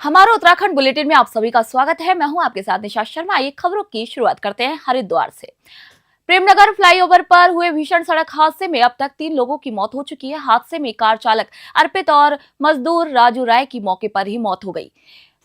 हमारे उत्तराखंड बुलेटिन में आप सभी का स्वागत है। मैं हूं आपके साथ निशा शर्मा। आइए खबरों की शुरुआत करते हैं हरिद्वार से। प्रेमनगर फ्लाईओवर पर हुए भीषण सड़क हादसे में अब तक 3 लोगों की मौत हो चुकी है। हादसे में कार चालक अर्पित और मजदूर राजू राय की मौके पर ही मौत हो गई।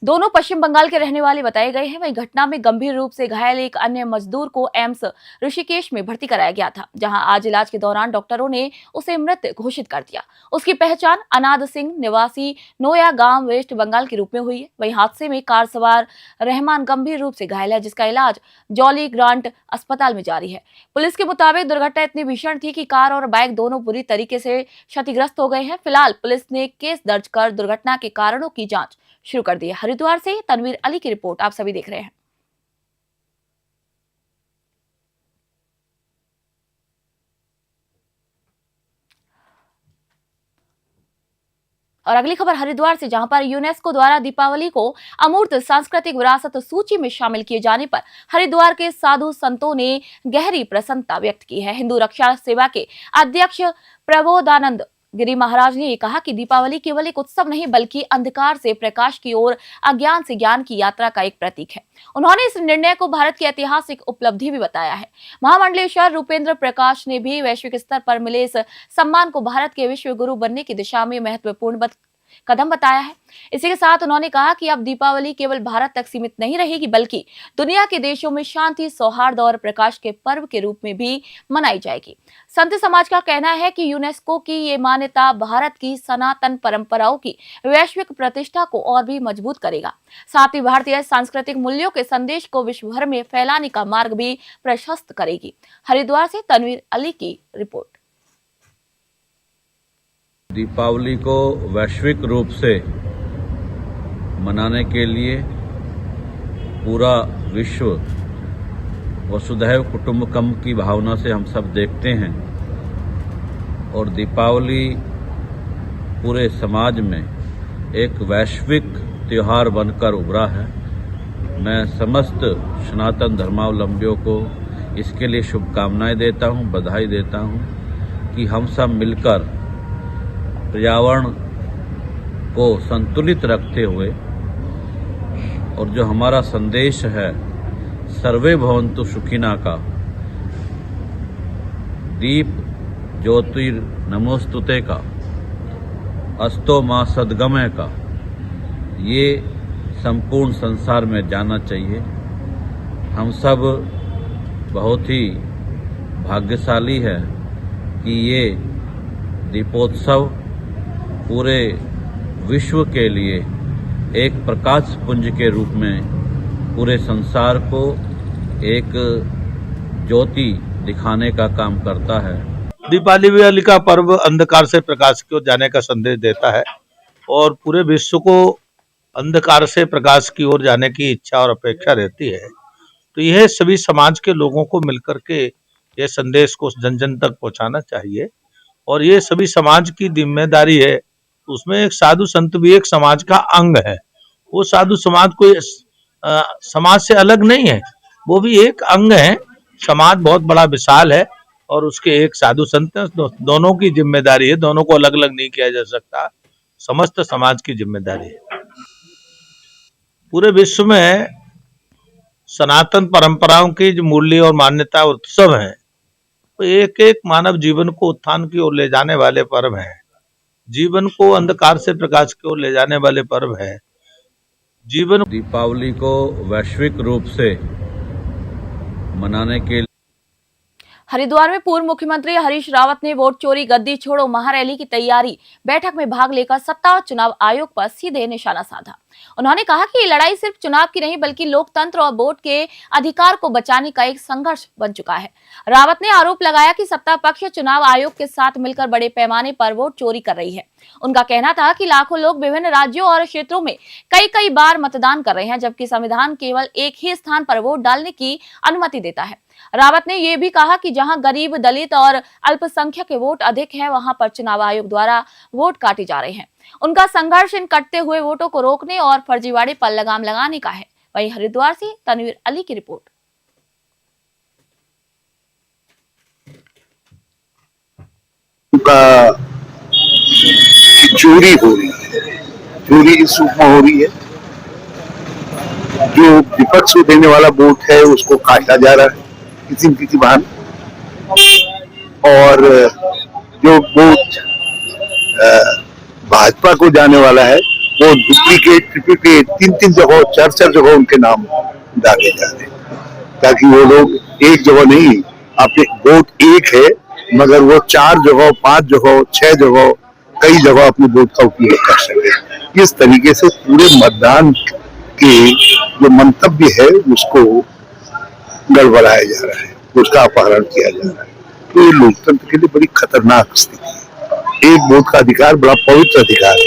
दोनों पश्चिम बंगाल के रहने वाले बताए गए हैं। वहीं घटना में गंभीर रूप से घायल एक अन्य मजदूर को एम्स ऋषिकेश में भर्ती कराया गया था, जहां आज इलाज के दौरान डॉक्टरों ने उसे मृत घोषित कर दिया। उसकी पहचान अनाद सिंह निवासी नोया गांव वेस्ट बंगाल के रूप में हुई है। वहीं हादसे में कार सवार रहमान गंभीर रूप से घायल है, जिसका इलाज जॉली ग्रांट अस्पताल में जारी है। पुलिस के मुताबिक दुर्घटना इतनी भीषण थी कि कार और बाइक दोनों बुरी तरीके से क्षतिग्रस्त हो गए हैं। फिलहाल पुलिस ने केस दर्ज कर दुर्घटना के कारणों की जांच शुरू कर दी है। हरिद्वार से तनवीर अली की रिपोर्ट आप सभी देख रहे हैं। और अगली खबर हरिद्वार से, जहां पर यूनेस्को द्वारा दीपावली को अमूर्त सांस्कृतिक विरासत सूची में शामिल किए जाने पर हरिद्वार के साधु संतों ने गहरी प्रसन्नता व्यक्त की है। हिंदू रक्षा सेवा के अध्यक्ष प्रबोधानंद गिरी महाराज ने कहा कि दीपावली केवल एक उत्सव नहीं बल्कि अंधकार से प्रकाश की ओर, अज्ञान से ज्ञान की यात्रा का एक प्रतीक है। उन्होंने इस निर्णय को भारत की ऐतिहासिक उपलब्धि भी बताया है। महामंडलेश्वर रूपेंद्र प्रकाश ने भी वैश्विक स्तर पर मिले इस सम्मान को भारत के विश्व गुरु बनने की दिशा में महत्वपूर्ण कदम बताया है। इसी के साथ उन्होंने कहा कि अब दीपावली केवल भारत तक सीमित नहीं रहेगी बल्कि दुनिया के देशों में शांति, सौहार्द और प्रकाश के पर्व के रूप में भी मनाई जाएगी। संत समाज का कहना है कि यूनेस्को की ये मान्यता भारत की सनातन परंपराओं की वैश्विक प्रतिष्ठा को और भी मजबूत करेगा, साथ ही भारतीय सांस्कृतिक मूल्यों के संदेश को विश्व भर में फैलाने का मार्ग भी प्रशस्त करेगी। हरिद्वार से तनवीर अली की रिपोर्ट। दीपावली को वैश्विक रूप से मनाने के लिए पूरा विश्व वसुधैव कुटुंबकम की भावना से हम सब देखते हैं और दीपावली पूरे समाज में एक वैश्विक त्योहार बनकर उभरा है। मैं समस्त सनातन धर्मावलंबियों को इसके लिए शुभकामनाएं देता हूं, बधाई देता हूं कि हम सब मिलकर पर्यावरण को संतुलित रखते हुए और जो हमारा संदेश है सर्वे भवन्तु सुखिनः का, दीप ज्योतिर नमोस्तुते का, अस्तो मां सद्गमय का, ये संपूर्ण संसार में जाना चाहिए। हम सब बहुत ही भाग्यशाली है कि ये दीपोत्सव पूरे विश्व के लिए एक प्रकाश पुंज के रूप में पूरे संसार को एक ज्योति दिखाने का काम करता है। दीपावली का पर्व अंधकार से प्रकाश की ओर जाने का संदेश देता है और पूरे विश्व को अंधकार से प्रकाश की ओर जाने की इच्छा और अपेक्षा रहती है। तो यह सभी समाज के लोगों को मिलकर के यह संदेश को जन जन तक पहुंचाना चाहिए और ये सभी समाज की जिम्मेदारी है। उसमें एक साधु संत भी एक समाज का अंग है। वो साधु समाज कोई समाज से अलग नहीं है, वो भी एक अंग है। समाज बहुत बड़ा विशाल है और उसके एक साधु संत दोनों की जिम्मेदारी है। दोनों को अलग अलग नहीं किया जा सकता, समस्त समाज की जिम्मेदारी है। पूरे विश्व में सनातन परंपराओं की जो मूल्य और मान्यता उत्सव है, तो एक एक मानव जीवन को उत्थान की ओर ले जाने वाले पर्व है। जीवन को अंधकार से प्रकाश की ओर ले जाने वाले पर्व है। जीवन दीपावली को वैश्विक रूप से मनाने के हरिद्वार में पूर्व मुख्यमंत्री हरीश रावत ने वोट चोरी गद्दी छोड़ो महारैली की तैयारी बैठक में भाग लेकर सत्ता और चुनाव आयोग पर सीधे निशाना साधा। उन्होंने कहा कि ये लड़ाई सिर्फ चुनाव की नहीं बल्कि लोकतंत्र और वोट के अधिकार को बचाने का एक संघर्ष बन चुका है। रावत ने आरोप लगाया कि सत्ता पक्ष चुनाव आयोग के साथ मिलकर बड़े पैमाने पर वोट चोरी कर रही है। उनका कहना था कि लाखों लोग विभिन्न राज्यों और क्षेत्रों में कई बार मतदान कर रहे हैं, जबकि संविधान केवल एक ही स्थान पर वोट डालने की अनुमति देता है। रावत ने यह भी कहा कि जहां गरीब, दलित और अल्पसंख्यक के वोट अधिक हैं, वहां पर चुनाव आयोग द्वारा वोट काटे जा रहे हैं। उनका संघर्ष इन कटते हुए वोटों को रोकने और फर्जीवाड़े पर लगाम लगाने का है। वहीं हरिद्वार से तनवीर अली की रिपोर्ट। चोरी हो रही है, चोरी इस रूप में हो रही है जो विपक्ष को देने वाला वोट है उसको काटा जा रहा है किसी न किसी बहाने, और जो वोट भाजपा को जाने वाला है वो डुप्लीकेट ट्रिप्लीकेट 3-3 जगह 4-4 जगह उनके नाम डाले जा रहे हैं, ताकि वो लोग एक जगह नहीं, आपके वोट एक है मगर वो 4 जगह 5 जगह 6 जगह कई जगह अपने वोट का उपयोग कर सके। इस तरीके से पूरे मतदान के जो मंतव्य है उसको गड़बड़ाया जा रहा है, उसका अपहरण किया जा रहा है। तो ये लोकतंत्र के लिए बड़ी खतरनाक स्थिति है। एक वोट का अधिकार बड़ा पवित्र अधिकार है,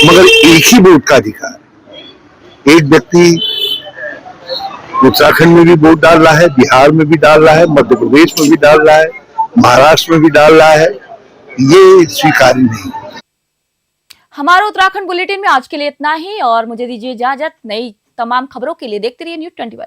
मगर एक ही वोट का अधिकार, एक व्यक्ति उत्तराखंड में भी वोट डाल रहा है, बिहार में भी डाल रहा है, मध्य प्रदेश में भी डाल रहा है, महाराष्ट्र में भी डाल रहा है, ये स्वीकार्य नहीं। हमारा उत्तराखंड बुलेटिन में आज के लिए इतना ही और मुझे दीजिए इजाजत। नई तमाम खबरों के लिए देखते रहिए न्यूज़ 21।